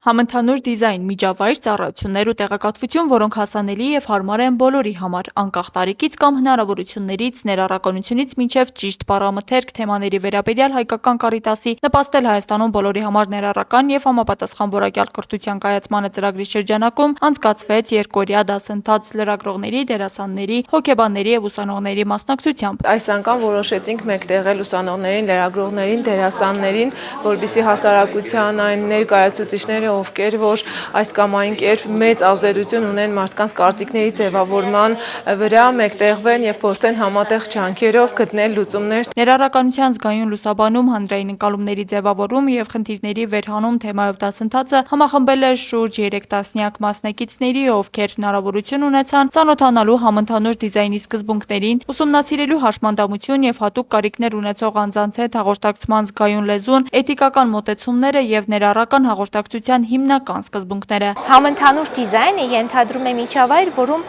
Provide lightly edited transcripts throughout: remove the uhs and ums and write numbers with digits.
Համընդհանուր դիզայն, միջավայր, ծառայություններ ու տեղեկատվություն, որոնք հասանելի եւ հարմար են բոլորի համար, անկախ տարիքից կամ հնարավորություններից, ներառականությունից մինչեւ ճիշտ բառամթերք թեմաների վերաբերյալ հայկական Կարիտասի նպաստել Հայաստանում բոլորի համար ներառական եւ համապատասխան որակյալ կրթության կայացմանը ծրագրի շրջանակում անցկացվեց երկօրյա դասընթաց լրագրողների, դերասանների, հոգեբանների եւ ուսանողների մասնակցությամբ։ Այս անգամ որոշեցինք մեկտեղել ուսանողներին, լրագրողներին, դերասաններին, որպեսզի հասարակության այն ներկայացուցիչները, ովքեր որ այս կամ այն կերպ մեծ ազդեցություն ունեն մարդկանց կարծիքների ձևավորման վրա, մեկտեղվեն եւ փորձեն համատեղ ջանքերով գտնել լուծումներ։ Ներառականության զգայուն լուսաբանում, հանրային ընկալումների ձևավորում եւ խնդիրների վերհանում թեմայով դասընթացը համախմբել է շուրջ 3 տասնյակ մասնակիցների, ովքեր հնարավորություն ունեցան ծանոթանալու համընդհանուր դիզայնի սկզբունքներին, ուսումնասիրելու հաշմանդամություն եւ հատուկ կարիքներ ունեցող անձանց հետ հաղորդակցման զգայուն լեզուն, էթիկական մոտեցումները եւ ներառական հաղորդակցության հիմնական սկզբունքները։ Համընդհանուր դիզայնը ենթադրում է միջավայր, որում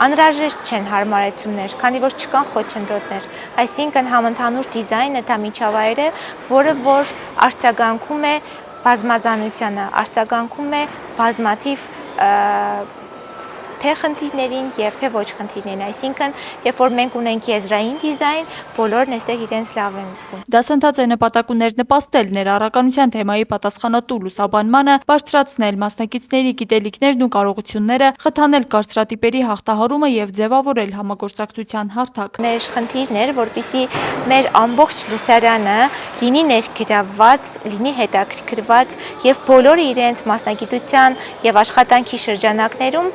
անհրաժեշտ չեն հարմարեցումներ, քանի որ չկան խոչընդոտներ։ Այսինքն համընդհանուր դիզայնը դա միջավայր է, որը որ արձագանքում է բազմազանությանը, արձագանքում է բազմաթիվ թե խնդիրներին եւ թե ոչ խնդիրներին, այսինքն երբ որ մենք ունենք եզրային դիզայն, բոլորն այստեղ իրենց լավ են զգում։ Դասընթացը նպատակ ուներ նպաստել ներառականության թեմայի պատասխանատու լուսաբանմանը, բարձրացնել մասնակիցների գիտելիքներն ու կարողությունները, խթանել կարծրատիպերի հաղթահարումը եւ ձևավորել համագործակցության հարթակ։ Մեր խնդիրն էր, որպեսզի մեր ամբողջ լուսարանը լինի ներգրավված, լինի հետաքրքրված եւ բոլորը իրենց մասնագիտության եւ աշխատանքի շրջանակներում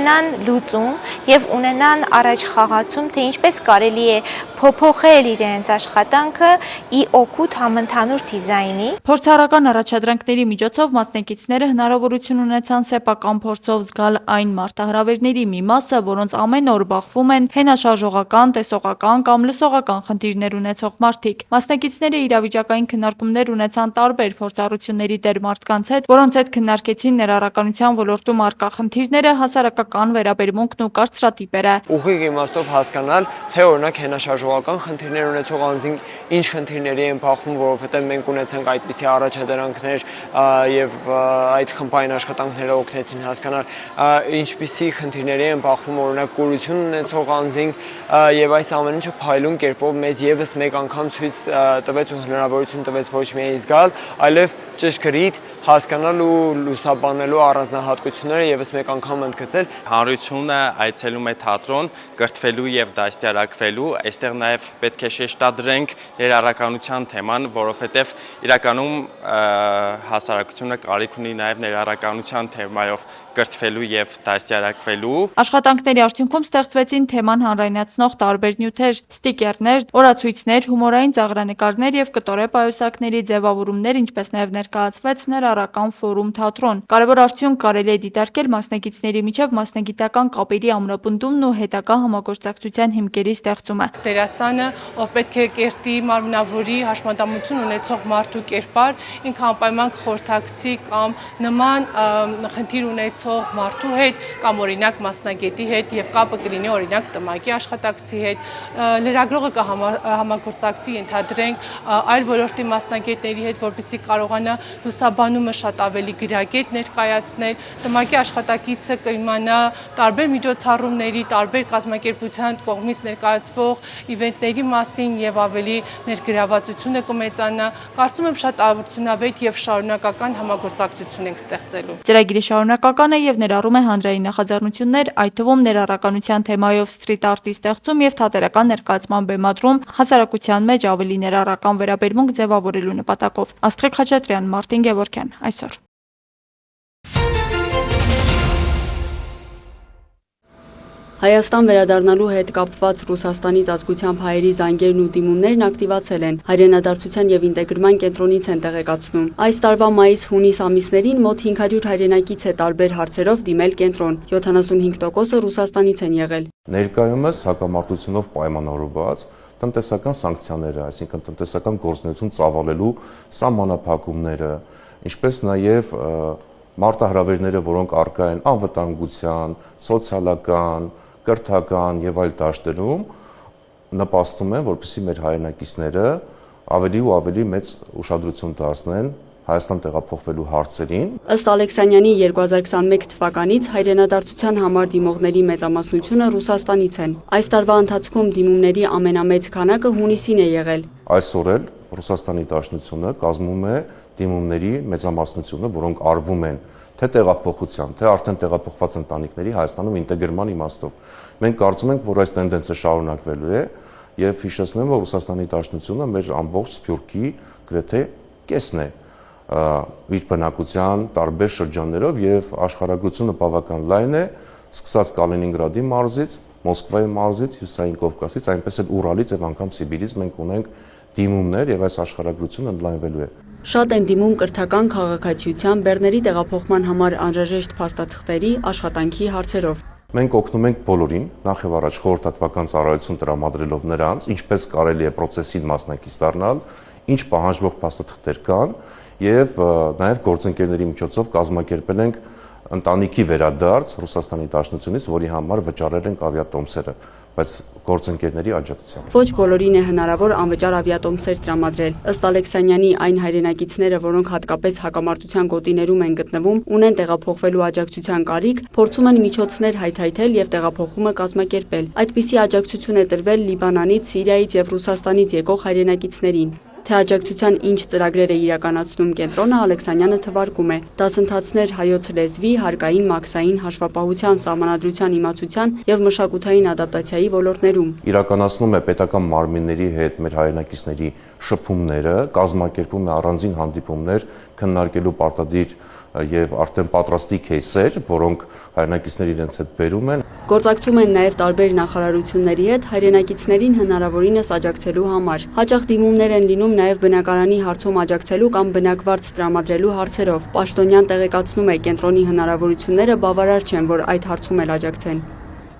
ունենան լուծում եւ ունենան առաջ խաղացում, թե ինչպես կարելի է փոփոխել իրենց աշխատանքը ի օգուտ համընդհանուր դիզայնի։ Փորձառական առաջադրանքների միջոցով մասնակիցները հնարավորություն ունեցան սեփական փորձով զգալ այն մարտահրավերների մի մասը, որոնց ամեն օր բախվում են հենաշարժողական, տեսողական կամ լսողական խնդիրներ ունեցող մարդիկ։ Մասնակիցները իրավիճակային քննարկումներ ունեցան տարբեր փորձառությունների տեր մարդկանց հետ, որոնց հետ քննարկեցին ներառականության ոլորտում առկա խնդիրները, հասարակական վերաբերմունքն ու կարծրատիպերը։ Ուղիղ իմաստով հասկանալ, թե օրինակ հենաշարժողական խնդիրներ ունեցող անձին ինչ խնդիրների են բախվում, որովհետև մենք ունեցանք այդպիսի առաջադրանքներ եւ այդ խմբային աշխատանքները օգնեցին հասկանալ ինչպիսի խնդիրների են բախվում օրինակ կուրություն ունեցող անձին եւ այս ամեն ինչը փայլուն կերպով մեզ եւս մեկ անգամ ցույց տվեց ու հնարավորություն տվեց ոչ միայն զգալ, այլև ճշգրիտ հասկանալ ու լուսաբանելու առանձնահատկությունները եւս մեկ անգամ ընդգծել։ Հանրությունը այցելում է թատրոն կրթվելու եւ դաստիարակվելու, այստեղ նաեւ պետք է շեշտադրենք ներառականության թեման, որովհետեւ իրականում հասարակությունը կարիք ունի նաեւ ներառականության թեմայով կրթվելու եւ դաստիարակվելու։ Աշխատանքների արդյունքում ստեղծվեցին թեման հանրայնացնող տարբեր նյութեր, ստիկերներ, օրացույցներ, հումորային ծաղրանկարներ եւ կտորե պայուսակների ձևավորումներ, ինչպես նաեւ ներկայացվեց ներառական ֆորում թատրոն։ Կարևոր արդյունք կարելի է դիտարկել մասնակիցների միջև մասնագիտական կապերի ամրապնդումն ու հետագա համագործակցության հիմքերի ստեղծումը։ Դերասանը, ով պետք է կերտի մարմնավորի հաշմանդամություն ունեցող մարդու կերպար, ինքը անպայման խորհրդակցի կամ նման խնդիր ունեցող մարդու հետ կամ օրինակ մասնագետի հետ եւ կապը կլինի օրինակ տմակի աշխատակցի հետ, լրագրողը կհամագործակցի ենթադրենք այլ ոլորտի մասնագետների հետ, որպեսզի կարողանա լուսաբանումը շատ ավելի գրագետ ներկայացնել, տմակի աշխատակիցը կիմանա տարբեր միջոցառումների, տարբեր կազմակերպության կողմից ներկայացվող իվենտների մասին եւ ավելի ներգրավվածությունը կմեծանա։ Կարծում եմ շատ արդյունավետ եւ շարունակական համագործակցություն ենք ստեղծելու։ Ծրագիրը շարունակական է եւ ներառում է հանրային նախաձեռնություններ, այդ թվում ներառականության թեմայով սթրիթ արտի ստեղծում եւ թատերական ներկայացման բեմադրում հասարակության մեջ ավելի ներառական վերաբերմունք ձևավորելու նպատակով։ Աստղիկ Խաչատրյան, Մարտին Գևորգյան, այսօր։ Հայաստան վերադառնալու հետ կապված Ռուսաստանից ազգությամբ հայերի զանգերն ու դիմումներն ակտիվացել են։ Հայրենադարձության եւ ինտեգրման կենտրոնից են տեղեկացնում։ Այս տարվա մայիս-հունիս ամիսներին մոտ 500 հայրենակից է տարբեր հարցերով դիմել կենտրոն։ 75%-ը Ռուսաստանից են եղել։ Ներկայումս հակամարտությունով պայմանավորված տնտեսական սանկցիաները, այսինքն տնտեսական գործունեություն ծավալելու սահմանափակումները, ինչպես նաեւ մարտահրավերները, որոնք առկա են անվտանգության, սոցիալական, կրթական եւ այլ դաշտերում նպաստում են, որպեսզի մեր հայրենակիցները ավելի ու ավելի մեծ ուշադրություն դարձնեն Հայաստան տեղափոխվելու հարցերին։ Ըստ Ալեքսանյանի 2021 թվականից հայրենադարձության համար դիմողների մեծամասնությունը Ռուսաստանից են։ Այս տարվա ընթացքում դիմումների ամենամեծ քանակը հունիսին է եղել։ Այսօր էլ Ռուսաստանի Դաշնությունը կազմում է դիմումների մեծամասնությունը, որոնք արվում են թե տեղափոխության, թե արդեն տեղափոխված ընտանիքների Հայաստանում ինտեգրման իմաստով։ Մենք կարծում ենք, որ այս տենդենսը շարունակվելու է եւ հիշեցնեմ, որ Ռուսաստանի Դաշնությունը մեր ամբողջ Սփյուռքի գրեթե կեսն է իր բնակության տարբեր շրջաններով եւ աշխարհագրությունը բավական լայն է, սկսած Կալինինգրադի մարզից, Մոսկվայի մարզից, Հյուսիսային Կովկասից, այնպես էլ Ուրալից եւ անգամ Սիբիրից մենք ունենք դիմումներ եւ այս աշխարհագրությունը ընդլայնվելու է։ Շատ են դիմում կրթական քաղաքացիության, բեռների տեղափոխման համար անհրաժեշտ փաստաթղթերի, աշխատանքի հարցերով։ Մենք օգնում ենք բոլորին, նախ եւ առաջ խորհրդատվական ծառայություն տրամադրելով նրանց, ինչպես կարելի է process-ին մասնակից դառնալ, ինչ պահանջվող փաստաթղթեր կան եւ նաեւ գործընկերների միջոցով կազմակերպել ենք ընտանիքի վերադարձ Ռուսաստանի Դաշնությունից, որի համար վճարել ենք ավիատոմսերը, բայց գործընկերների աջակցությամբ։ Ոչ բոլորին է հնարավոր անվճար ավիատոմսեր տրամադրել։ Ըստ Ալեքսանյանի, այն հայրենակիցները, որոնք հատկապես հակամարտության գոտիներում են գտնվում, ունեն տեղափոխվելու աջակցության կարիք, փորձում են միջոցներ հայթայթել եւ տեղափոխումը կազմակերպել։ Այդպիսի աջակցություն է տրվել Լիբանանից, Սիրիայից եւ Ռուսաստանից եկող հայրենակիցներին։ Թե աջակցության ինչ ծրագրեր է իրականացնում կենտրոնը, Ալեքսանյանը թվարկում է. դասընթացներ հայոց լեզվի, հարկային, մաքսային, հաշվապահության, սահմանադրության իմացության եւ մշակութային ադապտացիայի ոլորտներում։ Իրականացնում է պետական մարմինների հետ մեր հայրենակիցների շփումները, կազմակերպում է առանձին հանդիպումներ քննարկելու պարտադիր եւ արդեն պատրաստի кейսեր, որոնք հայրենակիցները իրենց հետ բերում են։ Գործակցում են նաև տարբեր նախարարությունների հետ հայրենակիցներին հնարավորինս աջակցելու համար։ Հաճախ դիմումներ են լինում նաև բնակարանի հարցում աջակցելու կամ բնակվարձ տրամադրելու հարցերով։ Պաշտոնյան տեղեկացնում է, կենտրոնի հնարավորությունները բավարար չեն, որ այդ հարցում էլ աջակցեն։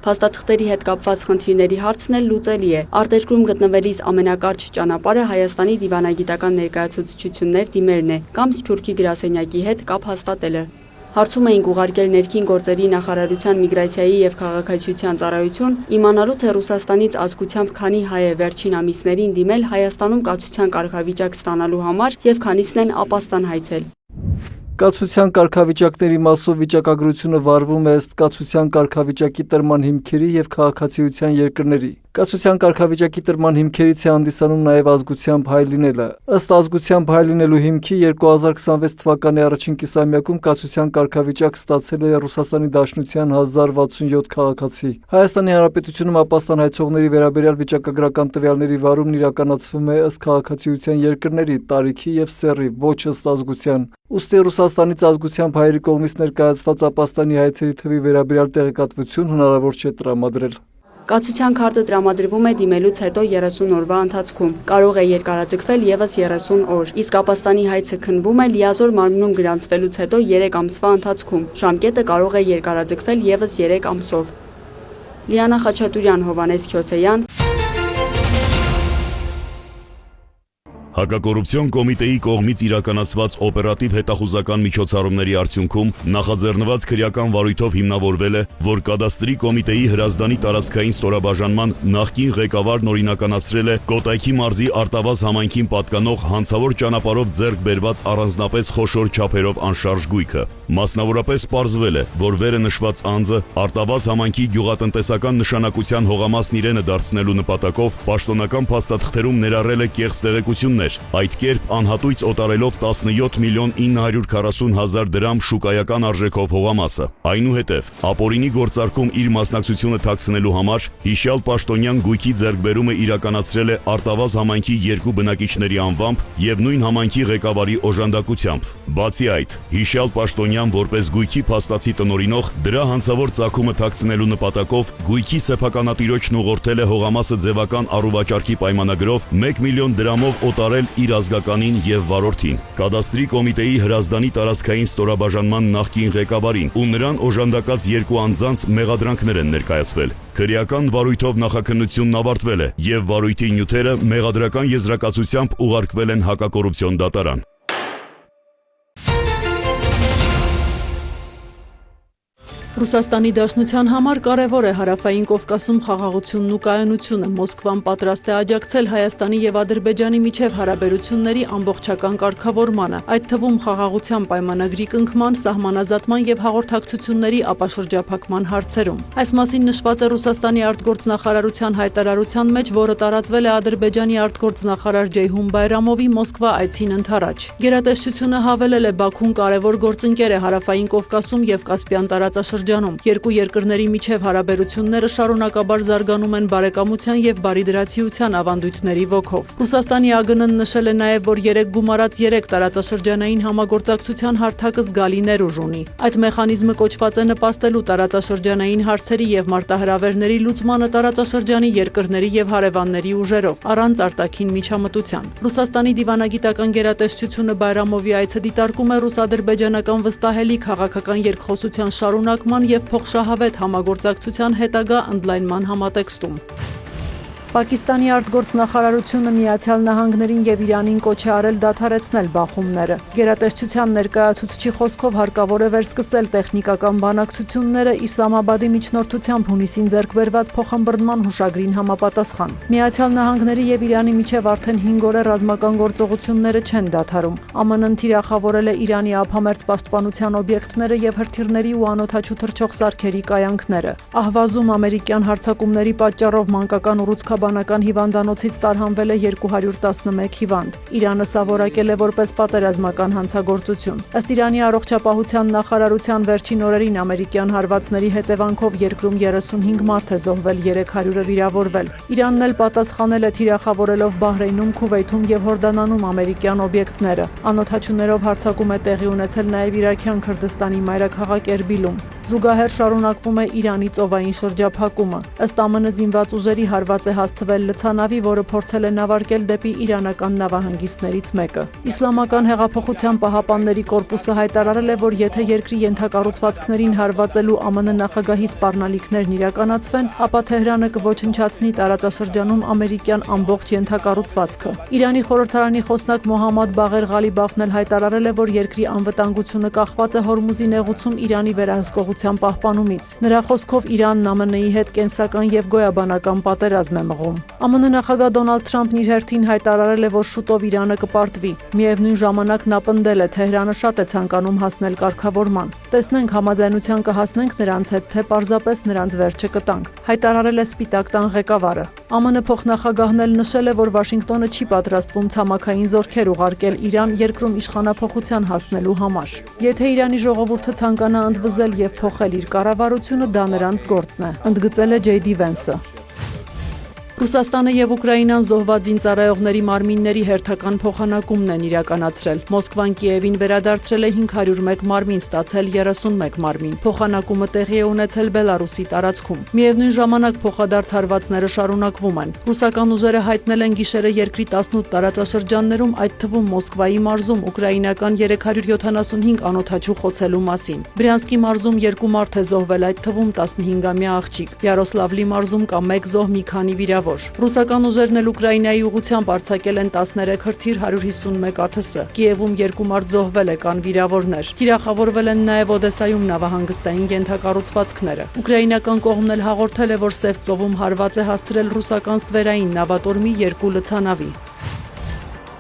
Փաստաթղթերի հետ կապված խնդիրների հարցն էլ լուծելի է։ Արտերկրում գտնվելիս ամենակարճ ճանապարհը Հայաստանի դիվանագիտական ներկայացուցչություններ դիմելն է կամ Սփյուռքի գրասենյակի հետ կապ հաստատելը։ Հարցում էինք ուղարկել ներքին գործերի նախարարության միգրացիայի եւ քաղաքացիության ծառայություն, իմանալու թե Ռուսաստանից ազգությամբ քանի հայ է վերջին ամիսներին դիմել Հայաստանում կացության կարգավիճակ ստանալու համար եւ քանիսն են ապաստան հայցել։ Կացության կարգավիճակների մասով վիճակագրությունը վարվում է ըստ կացության կարգավիճակի տրման հիմքերի եւ քաղաքացիության երկրների։ Կացության կարգավիճակի տրման հիմքերից է հանդիսանում նաև ազգությամբ հայ լինելը։ Ըստ ազգությամբ հայ լինելու հիմքի 2026 թվականի առաջին կիսամյակում կացության կարգավիճակ ստացել է Ռուսաստանի Դաշնության 1067 քաղաքացի։ Հայաստանի Հանրապետությունում ապաստան հայցողների վերաբերյալ վիճակագրական տվյալների վարումն իրականացվում է ըստ քաղաքացիության երկրների, տարիքի եւ սեռի, ոչ ըստ ազգության։ Ուստի Ռուսաստանից ազգությամբ հայերի կողմից ներկայացված ապաստանի հայցերի թվի վերաբերյալ տեղեկատվություն հնարավոր չէ տրամադրել։ Կացության քարտը տրամադրվում է դիմելուց հետո 30 օրվա ընթացքում։ Կարող է երկարաձգվել եւս 30 օր։ Իսկ ապաստանի հայցը քննվում է լիազոր մարմնում գրանցվելուց հետո 3 ամսվա ընթացքում։ Ժամկետը կարող է երկարաձգվել եւս 3 ամսով։ Լիանա Խաչատուրյան, Հովանես Քյոսեյան։ Հակակոռուպցիոն կոմիտեի կողմից իրականացված օպերատիվ հետախուզական միջոցառումների արդյունքում նախաձեռնված քրեական վարույթով հիմնավորվել է, որ կադաստրի կոմիտեի Հրազդանի տարածքային ստորաբաժանման նախկին ղեկավարն օրինականացրել է Կոտայքի մարզի Արտավազ համայնքին պատկանող հանցավոր ճանապարհով ձեռք բերված առանձնապես խոշոր չափերով անշարժ գույքը։ Մասնավորապես պարզվել է, որ վերը նշված անձը Արտավազ համայնքի գյուղատնտեսական նշանակության հողամասն իրենը դարձնելու նպատակով պաշտոնական փաստաթղթերում ներառել է կեղծ տեղեկություններ, այդ կերպ անհատույց օտարելով 17 միլիոն 940 հազար դրամ շուկայական արժեքով հողամասը։ Այնուհետև ապօրինի գործարկում իր մասնակցությունը թաքցնելու համար հիշյալ պաշտոնյան գույքի ձեռքբերումը իրականացրել է Արտավազ համայնքի երկու բնակիչների անվամբ եւ նույն համայնքի ղեկավարի օժանդակությամբ։ Բացի այդ, հիշյալ պաշտոնյան որպես գույքի փաստացի տնօրինող դրա հանցավոր ծագումը թաքցնելու նպատակով գույքի սեփականատիրոջն ուղղորդել է հողամասը ձևական առուվաճառքի պայմանագրով 1 միլիոն դրամով օտարել իր ազգականին եւ վարորդին, կադաստրի կոմիտեի Հրազդանի տարածքային ստորաբաժանման նախկին ղեկավարին ու նրան օժանդակած երկու անձանց մեղադրանքներ են ներկայացվել։ Քրեական վարույթով նախաքննությունն ավարտվել է եւ վարույթի նյութերը մեղադրական եզրակացությամբ ուղարկվել են հակակոռուպցիոն դատարան։ Ռուսաստանի Դաշնության համար կարևոր է Հարավային Կովկասում խաղաղությունն ու կայունությունը։ Մոսկվան պատրաստ է աջակցել Հայաստանի եւ Ադրբեջանի միջև հարաբերությունների ամբողջական կարգավորմանը, այդ թվում խաղաղության պայմանագրի կնքման, սահմանազատման եւ հաղորդակցությունների ապաշրջափակման հարցերում։ Այս մասին նշված է Ռուսաստանի արտգործնախարարության հայտարարության մեջ, որը տարածվել է Ադրբեջանի արտգործնախարար Ջեյհուն Բայրամովի Մոսկվա այցին ընդառաջ։ Գերատեսչությունը հավելել է Բաքուն կարևոր գործընկեր է Հարավային Կովկասում եւ Կասպյան տարածաշրջանում։ Երկու երկրների միջև հարաբերությունները շարունակաբար զարգանում են բարեկամության եւ բարիդրացիության ավանդույթների ոգով։ Ռուսաստանի ԱԳՆ-ն նշել է նաեւ, որ 3 գումարած 3 տարածաշրջանային համագործակցության հարթակը զգալի ներուժ ունի։ Այդ մեխանիզմը կոչված է նպաստելու տարածաշրջանային հարցերի եւ մարտահրավերների լուծմանը տարածաշրջանի երկրների եւ հարևանների ուժերով, առանց արտաքին միջամտության։ Ռուսաստանի դիվանագիտական գերատեսչությունը Բայրամովի այցը դիտարկում է ռուս-ադրբեջանական վստահելի քաղաքական երկխոսության շարունակման եւ փոխշահավետ համագործակցության հետագա ընդլայնման համատեքստում։ Պակիստանի արտգործնախարարությունը Միացյալ Նահանգներին եւ Իրանին կոչ է արել դադարեցնել բախումները։ Գերատեսչության ներկայացուցչի խոսքով հարկավոր է վերսկսել տեխնիկական բանակցությունները Իսլամաբադի միջնորդությամբ հունիսին ձեռք բերված փոխըմբռնման հուշագրին համապատասխան։ Միացյալ Նահանգների եւ Իրանի միջև արդեն 5 օր է ռազմական գործողությունները չեն դադարում։ ԱՄՆ-ն թիրախավորել է Իրանի ափամերձ պաշտպանության օբյեկտները եւ հրթիռների ու անօդաչու թռչող սարքերի կայանքները։ Ահվազում ամերիկյան հարձակումների պատճառով մանկական ուռուցքաբանական հիվանդանոցից տարհանվել է 211 հիվանդ։ Իրանը սա որակել է որպես պատերազմական հանցագործություն։ Ըստ Իրանի առողջապահության նախարարության վերջին օրերին ամերիկյան հարվածների հետևանքով երկրում 35 մարդ է զոհվել, 300-ը վիրավորվել։ Իրանն էլ պատասխանել է թիրախավորելով Բահրեյնում, Քուվեյթում եւ Հորդանանում ամերիկյան օբյեկտները։ Անօդաչուներով հարձակում է տեղի ունեցել նաեւ Իրաքյան Քրդստանի մայրաքաղաք Էրբիլում։ Զուգահեռ շարունակվում է Իրանի ծովային շրջափակումը։ Ըստ ԱՄՆ զինված ուժերի հարված է հասցվել լցանավի, որը փորձել է նավարկել դեպի իրանական նավահանգիստներից մեկը։ Իսլամական հեղափոխության պահապանների կորպուսը հայտարարել է, որ եթե երկրի ենթակառուցվածքներին հարվածելու ԱՄՆ նախագահի սպառնալիքներն իրականացվեն, ապա Թեհրանը կոչնչացնի տարածաշրջանում ամերիկյան ամբողջ ենթակառուցվածքը։ Իրանի խորհրդարանի խոսնակ Մոհամմադ Բաղեր Ղալիբաֆն էլ հայտարարել է, որ երկրի անվտանգությունը կախված է Հորմուզի նեղուցում Իրանի վերահսկողության պահպանումից։ Նրա խոսքով Իրանն ԱՄՆ-ի հետ կենսական եւ գոյաբանական պատերազմ է մղում։ ԱՄՆ նախագահ Դոնալդ Թրամփն իր հերթին հայտարարել է, որ շուտով Իրանը կպարտվի։ Միևնույն ժամանակ նա պնդել է, Թեհրանը շատ է ցանկանում հասնել կարգավորման։ Տեսնենք համաձայնության կհասնենք նրանց հետ, թե պարզապես նրանց վերջը կտանք, հայտարարել է Սպիտակ տան ղեկավարը։ ԱՄՆ փոխնախագահն էլ նշել է, որ Վաշինգտոնը չի պատրաստվում ցամաքային զորքեր ուղարկել Իրան երկրում իշխանափոխության հասնելու համար։ Եթե Իրանի ժողովուրդը ցանկանա ընդվզել եւ փոխել իր կառավարությունը, դա նրանց գործն է, ընդգծել է Ջեյ Դի Վենսը։ Ռուսաստանը եւ Ուկրաինան զոհված զինծառայողների մարմինների հերթական փոխանակումն են իրականացրել։ Մոսկվան Կիևին վերադարձրել է 501 մարմին, ստացել 31 մարմին։ Փոխանակումը տեղի է ունեցել Բելարուսի տարածքում։ Միևնույն ժամանակ փոխադարձ հարվածները շարունակվում են։ Ռուսական ուժերը հայտնել են գիշերը երկրի 18 տարածաշրջաններում, այդ թվում Մոսկվայի մարզում ուկրաինական 375 անօդաչու խոցելու մասին։ Բրյանսկի մարզում 2 մարդ է զոհվել, այդ թվում 15-ամյա աղջիկ։ Յարոսլավլի մարզում կա 1 զոհ, մի քանի վիրավոր։ Ռուսական ուժերն էլ Ուկրաինայի ուղղությամբ արձակել են 13 հրթիռ, 151 ԱԹՍ։ Կիևում 2 մարդ զոհվել է, կան վիրավորներ։ Թիրախավորվել են նաև Օդեսայում նավահանգստային ենթակառուցվածքները։ Ուկրաինական կողմն էլ հաղորդել է, որ Սև ծովում հարված է հասցրել ռուսական ստվերային նավատորմի 2 լցանավի։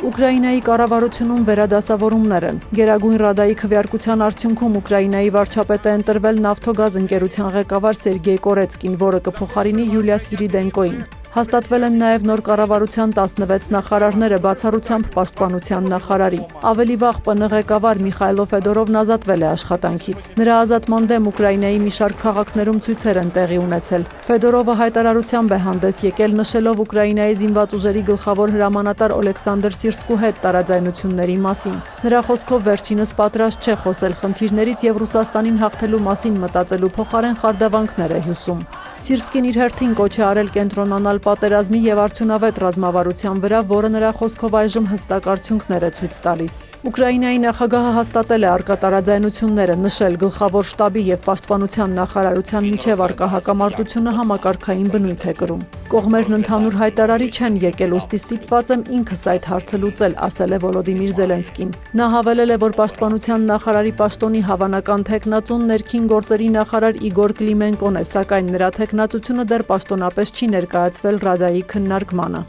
Ուկրաինայի կառավարությունում վերադասավորումներ են։ Գերագույն Ռադայի քվեարկության արդյունքում Ուկրաինայի վարչապետ է ընտրվել Նավթոգազ ընկերության ղեկավար Սերգեյ Կորեցկին, որը կփոխարինի Յուլիա Սվիրիդենկոին։ Հաստատվել են նաև նոր կառավարության 16 նախարարները, բացառությամբ պաշտպանության նախարարի։ Ավելի վաղ ՊՆ ղեկավար Միխայլո Ֆեդորովն ազատվել է աշխատանքից։ Նրա ազատման դեմ Ուկրաինայի մի շարք քաղաքներում ցույցեր են տեղի ունեցել։ Ֆեդորովը հայտարարությամբ է հանդես եկել, նշելով Ուկրաինայի զինված ուժերի գլխավոր հրամանատար Օլեքսանդր Սիրսկու հետ տարաձայնությունների մասին։ Նրա խոսքով վերջինս պատրաստ չէ խոսել խնդիրներից եւ Ռուսաստանին հաղթելու մասին մտածելու փոխարեն խարդավանքներ է հյուսում։ Սիրսկին իր հերթին կոչ է արել կենտրոնանալ պատերազմի եւ արդյունավետ ռազմավարության վրա, որը նրա խոսքով այժմ հստակ արդյունքներ է ցույց տալիս։ Ուկրաինայի նախագահը հաստատել է առկա տարաձայնությունները, նշել գլխավոր շտաբի եւ պաշտպանության նախարարության միջև առկա հակամարտությունը համակարգային բնույթ է կրում։ Կողմերն ընդհանուր հայտարարի չեն եկել, ուստի ստիպված եմ ինքս այդ հարցը լուծել, ասել է Վոլոդիմիր Զելենսկին։ Նա հավելել է, որ պաշտպանության նախարարի պաշտոնի հավանական թեկնածուն ներքին գործերի նախարար Իգոր Կլիմենկոն է, սակայն նրա թեկնածությունը դեռ պաշտոնապես չի ներկայացվել Ռադայի քննարկմանը։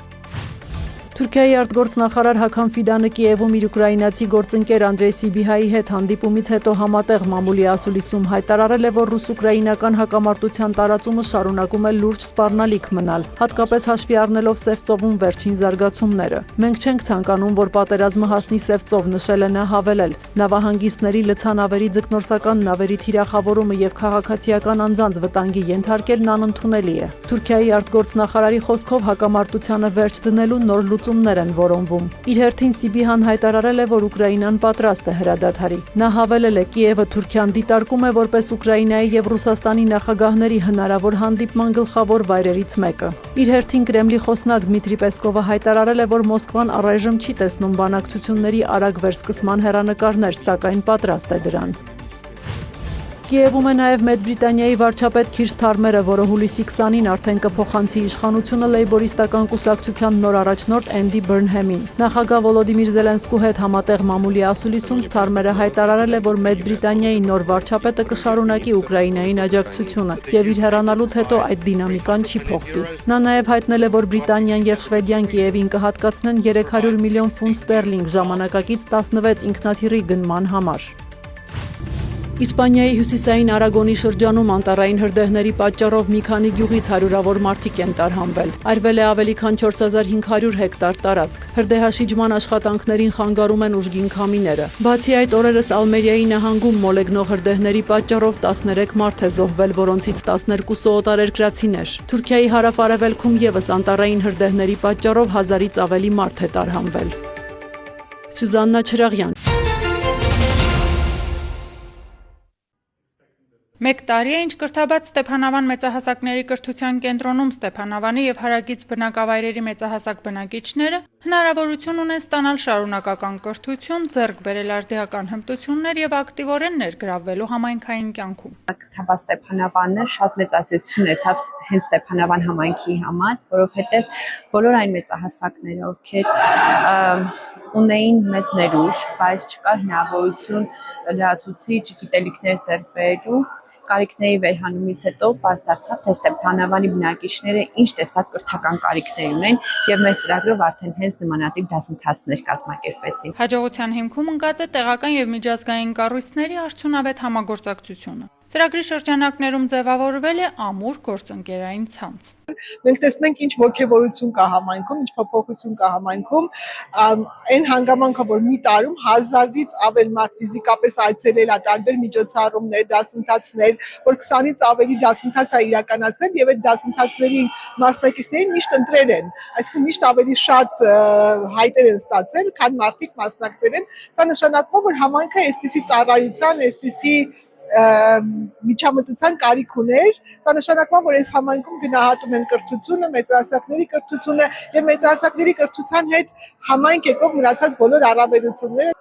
Թուրքիայի արտգործնախարար Հական Ֆիդանը Կիևում իր ուկրաինացի գործընկեր Անդրեյ Սիբիհայի հետ հանդիպումից հետո համատեղ մամուլի ասուլիսում հայտարարել է, որ ռուս-ուկրաինական հակամարտության տարածումը շարունակում է լուրջ սպառնալիք մնալ, հատկապես հաշվի առնելով Սևծովում վերջին զարգացումները։ Մենք չենք ցանկանում, որ պատերազմը հասնի Սևծով, նշել է նա, հավելել. նավահանգիստների լցանավերի ձկնորսական նավերի թիրախավորումը եւ քաղաքացիական անձանց վտանգի ենթարկելն անընդունելի է։ Թուրքիայի արտգործնախարարի խոսքով հակամարտությանը վերջ դնելու նոր լուծումներ են որոնվում։ Իր հերթին Սիբիհան հայտարարել է, որ Ուկրաինան պատրաստ է հրադադարի։ Նա հավելել է, Կիևը Թուրքիան դիտարկում է որպես Ուկրաինայի եւ Ռուսաստանի նախագահների հնարավոր հանդիպման գլխավոր վայրերից մեկը։ Իր հերթին Կրեմլի խոսնակ Դմիտրի Պեսկովը հայտարարել է, որ Մոսկվան առայժմ չի տեսնում բանակցությունների արագ վերսկսման հեռանկարներ, սակայն պատրաստ է դրան։ Կիևում է նաև Մեծ Բրիտանիայի վարչապետ Քիր Սթարմերը, որը հուլիսի 20-ին արդեն կփոխանցի իշխանությունը լեյբորիստական կուսակցության նոր առաջնորդ Էնդի Բըրնհեմին։ Նախագահ Վոլոդիմիր Զելենսկու հետ համատեղ մամուլի ասուլիսում Սթարմերը հայտարարել է, որ Մեծ Բրիտանիայի նոր վարչապետը կշարունակի Ուկրաինային աջակցությունը եւ իր հեռանալուց հետո այդ դինամիկան չի փոխվի։ Նա նաև հայտնել է, որ Բրիտանիան եւ Շվեդիան Կիևին կհատկացնեն 300 միլիոն ֆունտ ստերլինգ ժամանակակից 16 ինքնաթիռի գնման համար։ Իսպանիայի հյուսիսային Արագոնի շրջանում անտառային հրդեհների պատճառով մի քանի գյուղից հարյուրավոր մարդիկ են տարհանվել։ Արվել է ավելի քան 4500 հեկտար տարածք։ Հրդեհաշիջման աշխատանքներին խանգարում են ուժգին քամիները։ Բացի այդ, օրերս Ալմերիայի նահանգում մոլեգնող հրդեհների պատճառով 13 մարդ է զոհվել, որոնցից 12-ը օտարերկրացիներ։ Թուրքիայի հարավ-արևելքում եւս անտառային հրդեհների պատճառով 1000-ից ավելի մարդ է տարհանվել։ Սյուզաննա Չրաղյան։ Մեկ տարի է, ինչ կրթաբաց Ստեփանավան մեծահասակների կրթության կենտրոնում Ստեփանավանի եւ հարակից բնակավայրերի մեծահասակ բնակիչները հնարավորություն ունեն ստանալ շարունակական կրթություն, ձեռք բերել արդիական հմտություններ եւ ակտիվորեն ներգրավվելու համայնքային կյանքում։ Կրթաբաց Ստեփանավանը շատ մեծ ազդեցություն ունեցավ հենց Ստեփանավան համայնքի համար, որովհետեւ բոլոր այն մեծահասակները, ովքեր ունեին մեծ ներուժ, բայց չկար հնարավորություն լրացուցիչ գիտելիքներ ձեռք բերելու, կարիքների վերհանումից հետո բաց դարձավ, թե Ստեփանավանի բնակիչները ինչ տեսակ կրթական կարիքներ ունեն եւ մեր ծրագրով արդեն հենց նմանատիպ դասընթացներ կազմակերպվեցին։ Հաջողության հիմքում ընկած է տեղական եւ միջազգային կառույցների արդյունավետ համագործակցությունը։ Ծրագրի շրջանակներում ձևավորվել է ամուր գործընկերային ցանց։ Մենք տեսնում ենք ինչ ոգևորություն կա համայնքում, ինչ փոփոխություն կա համայնքում, այն հանգամանքը, որ մի տարում 1000-ից ավել մարդ ֆիզիկապես այցելել է տարբեր միջոցառումներ, դասընթացներ, որ 20-ից ավելի դասընթաց է իրականացել եւ այդ դասընթացների մասնակիցներին միշտ ընտրել են, այսինքն միշտ ավելի շատ հայտեր են ստացել, քան մարդիկ մասնակցել են։ Սա նշանակում է, որ համայնքը այսպիսի ծառայության, այսպիսի միջամտության կարիք ուներ, սա նշանակում է, որ այս համայնքում գնահատում են կրթությունը, մեծահասակների կրթությունը եւ մեծահասակների կրթության հետ համայնք եկող մնացած բոլոր առավելությունները։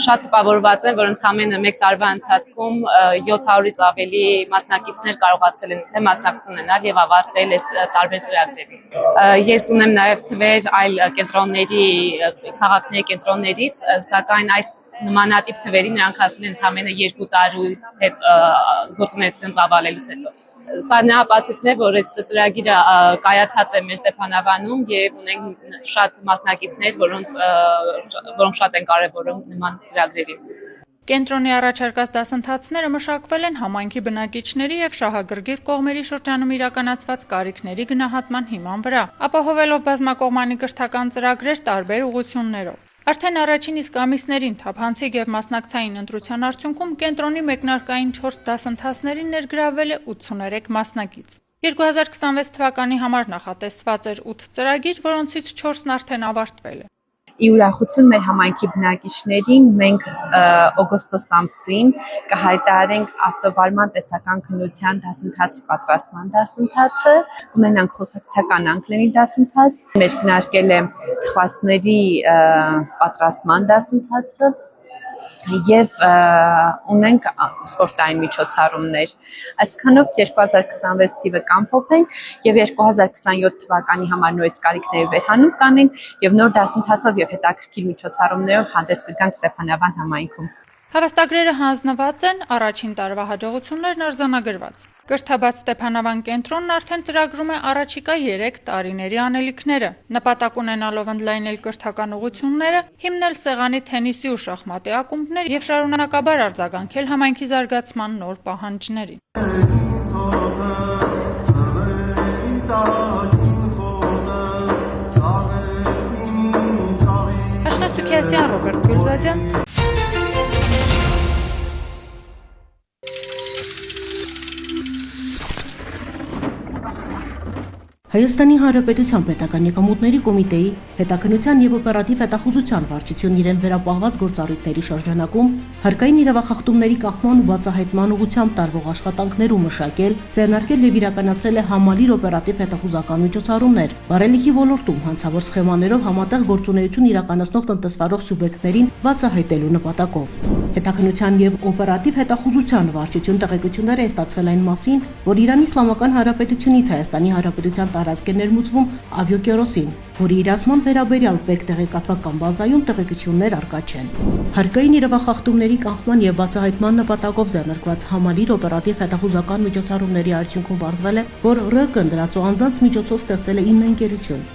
Շատ տպավորված եմ, որ ընդամենը մեկ տարվա ընթացքում 700-ից ավելի մասնակիցներ կարողացել են թե մասնակցություն ունենալ եւ ավարտել այս տարբեր ծրագրերին։ Ես ունեմ նաեւ թվեր այլ կենտրոնների, քաղաքների կենտրոններից, սակայն այս նմանատիպ թվերի նրանք ասում են ընդամենը 2 տարուց հետ գործունեություն ծավալելուց հետո։ Սա նահապացուցն է, որ այս ծրագիրը կայացած է մեր Ստեփանավանում եւ ունենք շատ մասնակիցներ, որոնք շատ են կարեւորում նման ծրագրերին։ Կենտրոնի առաջարկած դասընթացները մշակվել են համայնքի բնակիչների եւ շահագրգիռ կողմերի շրջանում իրականացված կարիքների գնահատման հիման վրա, ապահովելով բազմակողմանի կրթական ծրագրեր տարբեր ուղղություններով։ Արդեն առաջին իսկ ամիսներին թափանցիկ եւ մասնակցային ընտրության արդյունքում կենտրոնի մեկնարկային 4 դասընթացներին ներգրավվել է 83 մասնակից։ 2026 թվականի համար նախատեսված էր 8 ծրագիր, որոնցից 4-ն արդեն ավարտվել է։ Ի ուրախություն մեր համայնքի բնակիչներին մենք օգոստոս ամսին կհայտարարենք ավտովարման տեսական քննության դասընթացի պատրաստման դասընթացը, ունենանք խոսակցական անգլերենի դասընթաց, մեր քննարկել է թխվածների պատրաստման դասընթացը եւ ունենք սպորտային միջոցառումներ։ Այսքանով 2026 թիվը կամփոփենք եւ 2027 թվականի համար նույնիսկ կարիքների վերհանում կանենք եւ նոր դասընթացով եւ հետաքրքիր միջոցառումներով հանդես կգանք Ստեփանավան համայնքում։ Հավաստագրերը հանձնված են, առաջին տարվա հաջողություններն արձանագրված։ Կրթաբաց Ստեփանավան կենտրոնն արդեն ծրագրում է առաջիկա 3 տարիների անելիքները, նպատակ ունենալով ընդլայնել կրթական ուղղությունները, հիմնել սեղանի թենիսի ու շախմատի ակումբներ եւ շարունակաբար արձագանքել համայնքի զարգացման նոր պահանջներին։ Հաշնա Սուքիասյան, Ռոբերտ Գյուլզադյան։ Հայաստանի Հանրապետության պետական եկամուտների կոմիտեի հետաքննության եւ օպերատիվ հետախուզության վարչությունն իրեն վերապահված գործառույթների շրջանակում հարկային իրավախախտումների կանխման ու բացահայտման ուղղությամբ տարվող աշխատանքներում մշակել, ձեռնարկել եւ իրականացրել է համալիր օպերատիվ հետախուզական միջոցառումներ, բարելիքի ոլորտում հանցավոր սխեմաներով համատեղ գործունեություն իրականացնող տնտեսվարող սուբյեկտներին բացահայտելու նպատակով։ Հետաքննության եւ օպերատիվ հետախուզության վարչություն տեղեկություններ է ստացվել այն մասին, որ Իրանի Իսլամական Հանրապետությունից Հայաստանի Հանրապետության տարածք է ներմուծվում ավիակերոսին, որի իրացման վերաբերյալ ՊԵԿ տեղեկատվական բազայում տեղեկություններ առկա չեն։ Հարկային իրավախախտումների կանխման եւ բացահայտման նպատակով ձեռնարկված համալիր օպերատիվ հետախուզական միջոցառումների արդյունքում պարզվել է, որ ՌԿ-ն դրածո անձանց միջոցով ստեղծել է 9 ընկերություն։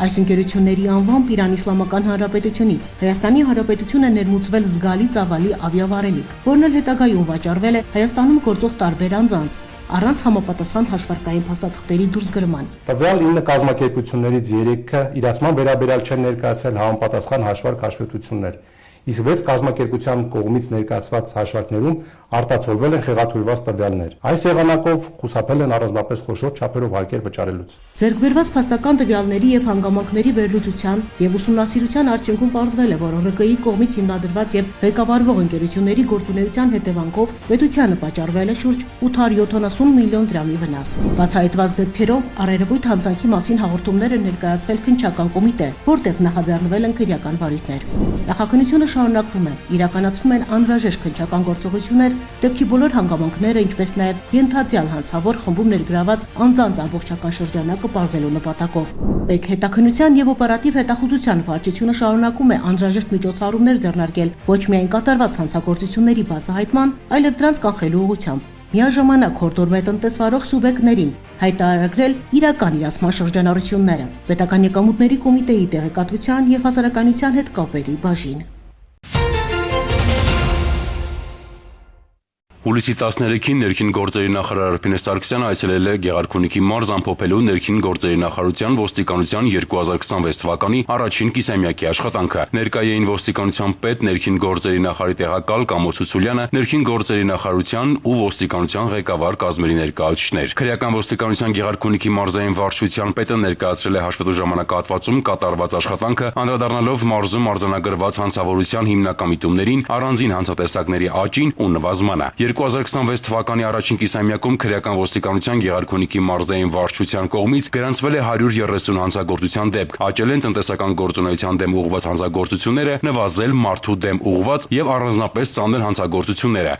Այս ընկերությունների անվամբ Իրանի Իսլամական Հանրապետությունից Հայաստանի Հանրապետություն է ներմուծվել զգալի ծավալի ավիավարելիք, որն էլ հետագայում վաճառվել է Հայաստանում գործող տարբեր անձանց, առանց համապատասխան հաշվարկային փաստաթղթերի դուրսգրման։ Տվյալ 9 կազմակերպություններից 3-ը իրացման վերաբերյալ չեն ներկայացրել համապատասխան հաշվարկ հաշվետվություններ, իսկ 6 կազմակերպության կողմից ներկայացված հաշվարկներում արտացոլվել են խեղաթյուրված տվյալներ։ Այս եղանակով խուսափել են առանձնապես խոշոր չափերով հարկեր վճարելուց։ Ձեռքբերված փաստական տվյալների եւ հանգամանքների վերլուծության եւ ուսումնասիրության արդյունքում պարզվել է, որ ՌԿ-ի կողմից հիմնադրված եւ ղեկավարվող ընկերությունների գործունեության հետևանքով պետությանը պատճառվել է շուրջ 870 միլիոն դրամի վնաս։ Բացահայտված դեպքերով առերևույթ հանցանքի մասին հաղորդումներ են ներկայացվել քննչական կոմիտե, որտեղ նախաձեռնվել են քրեական վարույթներ։ Նախաքննությունը շարունակվում է, իրականացվում են անհրաժեշտ քննչական գործողություններ, դեպքի բոլոր հանգամանքները, ինչպես նաև ենթադրյալ հանցավոր խմբում ներգրաված անձանց ամբողջական շրջանակը պարզելու նպատակով։ ՊԵԿ հետաքննության եւ օպերատիվ հետախուզության վարչությունը շարունակում է անհրաժեշտ միջոցառումներ ձեռնարկել ոչ միայն կատարված հանցագործությունների բացահայտման, այլև դրանց կանխելու ուղղությամբ։ Միաժամանակ հորդորում է տնտեսվարող սուբյեկտներին հայտարարել իրական իրացման շրջանառությունները։ Պետական եկամուտների կոմիտեի տեղեկատվության եւ հասարակայնության հետ կապերի բաժին։ Հուլիսի 13-ին ներքին գործերի նախարար Արփինե Սարգսյանը այցելել է Գեղարքունիքի մարզ ամփոփելու ներքին գործերի նախարարության ոստիկանության 2026 թվականի առաջին կիսամյակի աշխատանքը։ Ներկայ էին ոստիկանության պետ, ներքին գործերի նախարարի տեղակալ Կամո Ցուցուլյանը, ներքին գործերի նախարարության ու ոստիկանության ղեկավար կազմերի ներկայացուցիչներ։ Քրեական ոստիկանության Գեղարքունիքի մարզային վարչության պետը ներկայացրել է հաշվետու ժամանակահատվածում կատարված աշխատանքը, անդրադառնալով մարզում արձանագրված հանցավորության հիմնական միտումներին, առանձին հանցատեսակների աճին ու նվազմանը։ 2026 թվականի առաջին կիսամյակում քրեական ոստիկանության Գեղարքունիքի մարզային վարչության կողմից գրանցվել է 130 հանցագործության դեպք, աճել են տնտեսական գործունեության դեմ ուղղված հանցագործությունները, նվազել մարդու դեմ ուղղված եւ առանձնապես ծանր հանցագործությունները։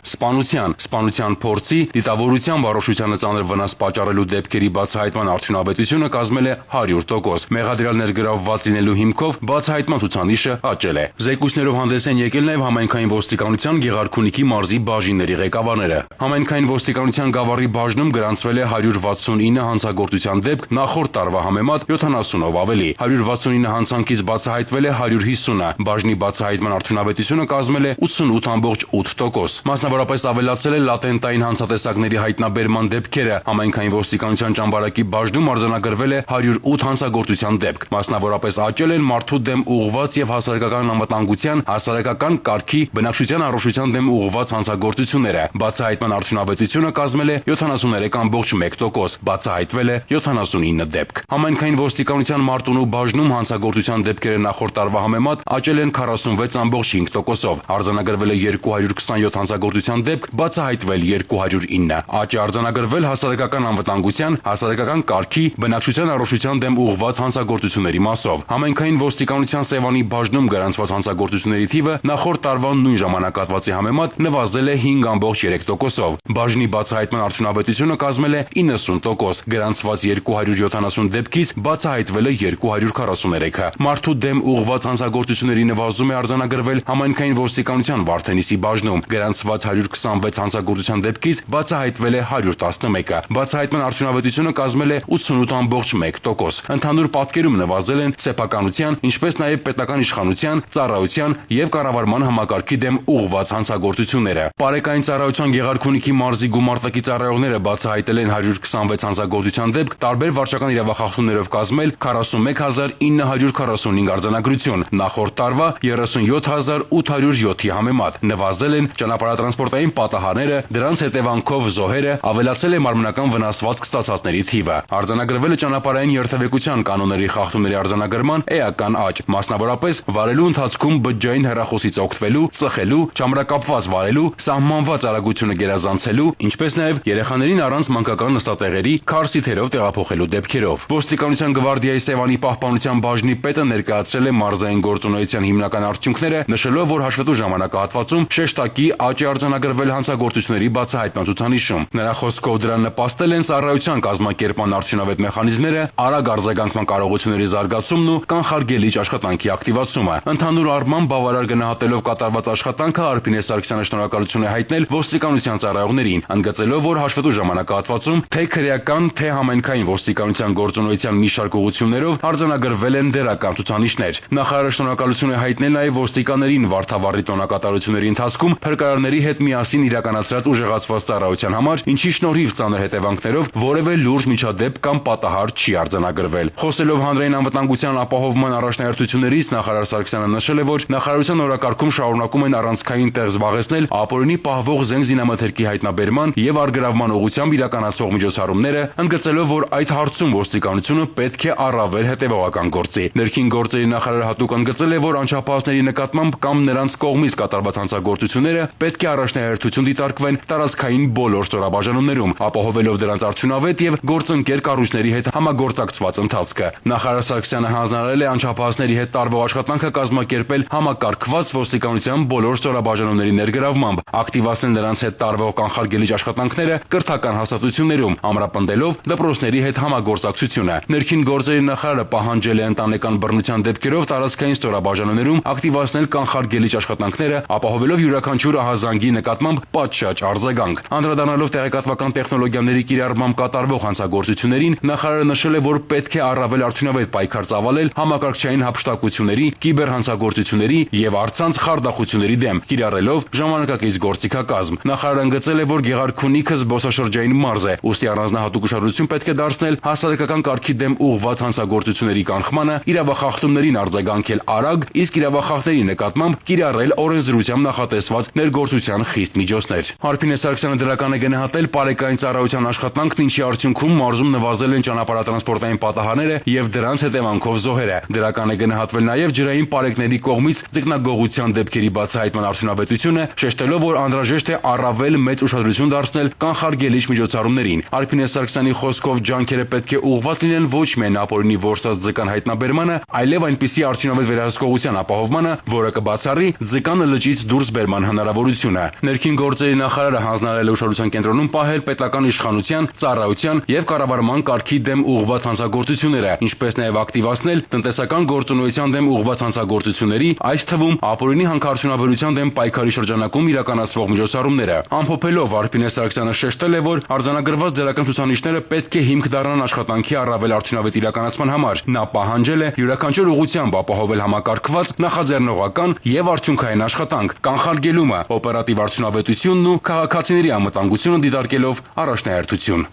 Սպանության փորձի, դիտավորության վարոշությանը ծանր վնաս պատճառելու դեպքերի բացահայտման արդյունավետությունը կազմել է 100%։ Մեղադրյալ ներգրավված լինելու հիմքով բացահայտման ցուցանիշը աճել է։ Զեկույցներով հանդես են եկել նաեւ համայնքային ոստիկանության Գեղարքունիքի մարզի բաժինների ղեկավարները։ Համայնքային ոստիկանության գավառի բաժնում գրանցվել է 169 հանցագործության դեպք, նախորդ տարվա համեմատ 70-ով ավելի։ 169 հանցանքից բացահայտվել է 150-ը։ Բաժնի բացահայտման արդյունավետությունը կազմել է 88.8%։ Մասնավորապես ավելացել է լատենտային հանցատեսակների հայտնաբերման դեպքերը։ Համայնքային ոստիկանության ճամբարակի բաժնում արձանագրվել է 108 հանցագործության դեպք։ Մասնավորապես աճել են մարդու դեմ ուղղված եւ հասարակական անվտանգության, հասարակական կարգի, բնակչության առողջության դեմ ուղղված հանցագործությունները։ Բացահայտման արդյունավետությունը կազմել է 73.1%, բացահայտվել է 79 դեպք։ Համայնքային ոստիկանության Մարտունու բաժնում հանցագործության դեպքերը նախորդ տարվա համեմատ աճել են 46.5%-ով, արձանագրվել է 227 հանցագործության դեպք, բացահայտվել 209։ Աճ է արձանագրվել հասարակական անվտանգության, հասարակական կարգի, բնակչության առողջության դեմ ուղղված հանցագործությունների մասով։ Համայնքային ոստիկանության Սևանի բաժնում գրանցված հանցագործությունների թիվը նախորդ տարվա նույն ժամանակահատվածի համեմատ նվազել է 5.3%-ով։ Բաժնի բացահայտման արդյունավետությունը կազմել է 90%, գրանցված 270 դեպքից բացահայտվել է 243-ը։ Մարդու դեմ ուղղված հանցագործությունների նվազում է արձանագրվել համայնքային ոստիկանության Վարդենիսի բաժնում, գրանցված 126 հանցագործության դեպքից բացահայտվել է 111-ը։ Բացահայտման արդյունավետությունը կազմել է 88.1%։ Ընդհանուր պատկերում նվազել են սեփականության, ինչպես նաև պետական իշխանության, ծառայության եւ կառավարման համակարգի դեմ ուղղված հանցագործությունները։ Պարեկային ծառայության Գեղարքունիքի մարզի գումարտակի ծառայողները բացահայտել են 126 հանցագործության դեպք, տարբեր վարչական իրավախախտումներով կազմել 41945 արձանագրություն, նախորդ տարվա 37807-ի համեմատ։ Նվազել են ճանապարհատրանսպորտային պատահարները, դրանց հետևանքով զոհերը, ավելացել է մարմնական վնասվածք ստացածների թիվը։ Արձանագրվել է ճանապարհային երթևեկության կանոնների խախտումների արձանագրման էական աճ, մասնավորապես վարելու ընթացքում բջջային հեռախոսից օգտվելու, ծխելու, չամրակապված վարելու, սահմանված արագությունը գերազանցելու, ինչպես նաև երեխաներին առանց մանկական նստատեղերի քարսիթերով տեղափոխելու դեպքերով։ Ոստիկանության գվարդիայի Սևանի պահպանության բաժնի պետը ներկայացրել է մարզային գործունեության հիմնական արդյունքները, նշելով, որ հաշվետու ժամանակահատվածում շեշտակի աճ է արձանագրվել հանցագործությունների բացահայտման ցուցանիշում։ Նրա խոսքով դրան նպաստել են ծառայության կազմակերպման արդյունավետ մեխանիզմները, արագ արձագանքման կարողությունների զարգացումն ու կանխարգելիչ աշխատանքի ակտիվացումը։ Ընդհանուր առմամբ բավարար գնահատելով կատարված աշխատանքը Արփինե Սարգսյանը շնորհակալություն է հայտնել ոստիկանության ծառայողներին, ընդգծելով, որ հաշվետու ժամանակահատվածում թե քրեական, թե համայնքային ոստիկանության գործունեության մի շարք ուղղություններով արձանագրվել են դերական ցուցանիշներ։ Նախարարը շնորհակալություն է հայտնել նաև ոստիկաններին Վարդավառի տոնակատարությունների ընթացքում փրկարարների հետ միասին իրականացրած ուժեղացված ծառայության համար, ինչի շնորհիվ ծանր հետևանքներով որևէ լուրջ միջադեպ կամ պատահար չի արձանագրվել։ Խոսելով հանրային անվտանգության ապահովման առաջնահերթություններից, նախարար Սարգսյանը նշել է, որ նախարարության օրակարգում շարունակում են առանցքային տեղ զբաղեցնել ապօրինի պահվող զենք զինամթերքի հայտնաբերման եւ արգելավման ուղղությամբ իրականացվող միջոցառումները, ընդգծելով, որ այդ հարցում ոստիկանությունը պետք է առավել հետևողական գործի։ Ներքին գործերի նախարարը հատուկ ընդգծել է, որ անչափահասների նկատմամբ կամ նրանց կողմից կատարված հանցագործությունները պետք է առաջնահերթություն դիտարկվեն տարածքային բոլոր ստորաբաժանումներում, ապահովելով դրանց արդյունավետ եւ գործընկեր կառույցների հետ համագործակցված ընթացքը։ Նախարար Սարգսյանը հանձնարարել է անչափահասների հետ տարվող աշխատանքը կազմակերպել համակարգված ոստիկանության բոլոր ստորաբաժանումների ներգրավմամբ, ակտիվացնել նրանց հետ տարվող կանխարգելիչ աշխատանքները կրթական հաստատություններում, ամրապնդելով դպրոցների հետ համագործակցությունը։ Ներքին գործերի նախարարը պահանջել է ընտանեկան բռնության դեպքերով տարածքային ստորաբաժանումներում ակտիվացնել կանխարգելիչ աշխատանքները, ապահովելով յուրաքանչյուր ահազանգի նկատմամբ պատշաճ արձագանք։ Անդրադառնալով տեղեկատվական տեխնոլոգիաների կիրառմամբ կատարվող հանցագործություններին, նախարարը նշել է, որ պետք է առավել արդյունավետ պայքար ծավալել համակարգչային հափշտակությունների, կիբերհանցագործությունների եւ առցանց խարդախությունների դեմ, կիրառելով ժամանակակից գործիքակազմ։ Նախարարը ընդգծել է, որ Գեղարքունիքը զբոսաշրջային մարզ է, ուստի առանձնահատուկ ուշադրություն պետք է դարձնել հասարակական կարգի դեմ ուղղված հանցագործությունների կանխմանը, իրավախախտումներին արձագանքել արագ, իսկ իրավախախտների նկատմամբ կիրառել օրենսդրությամբ նախատեսված ներգործության խիստ միջոցներ։ Արփինե Սարգսյանը դրական է գնահատել պարեկային ծառայության աշխատանքն, ինչի արդյունքում մարզում նվազել են ճանապարհատրանսպորտային պատահարները եւ դրանց հետևանքով զոհերը։ Դրական է գնահատվել նաեւ ջրային պարեկների կողմից ձկնագողության դեպքերի բացահայտման արդյունավետությունը, շեշտելով, որ անհրաժեշտ է առավել մեծ ուշադրություն դարձնել կանխարգելիչ միջոցառումներին։ Արփինե Սարգսյանի խոսքով ջանքերը պետք է ուղղված լինեն ոչ միայն ապօրինի որսած ձկան հայտնաբերմանը, այլև այնպիսի արդյունավետ վերահսկողության ապահովմանը, որը կբացառի ձկանը լճից դուրս բերման հնարավորությունը։ Ներքին գործերի նախարարը հանձնարարել է ուշադրության կենտրոնում պահել պետական իշխանության, ծառայության եւ կառավարման կարգի դեմ ուղղված հանցագործությունները, ինչպես նաեւ ակտիվացնել տնտեսական գործունեության դեմ ուղղված հանցագործությունների, այս թվում ապօրինի հանքարդյունաբերության դեմ պայքարի շրջանակում իրականացվող միջոցառումները։ Ամփոփելով Արփինե Սարգսյանը շեշտել է, որ արձանագրված դերական ցուցանիշները պետք է հիմք դառնան աշխատանքի առավել արդյունավետ իրականացման համար։ Նա պահանջել է յուրաքանչյուր ուղղությամբ ապահովել համակարգված, նախաձեռնողական եւ արդյունքային աշխատանք, կանխարգելումը, օպերատիվ արդյունավետությունն ու քաղաքացիների անվտանգությունը դիտարկելով առաջնահերթություն։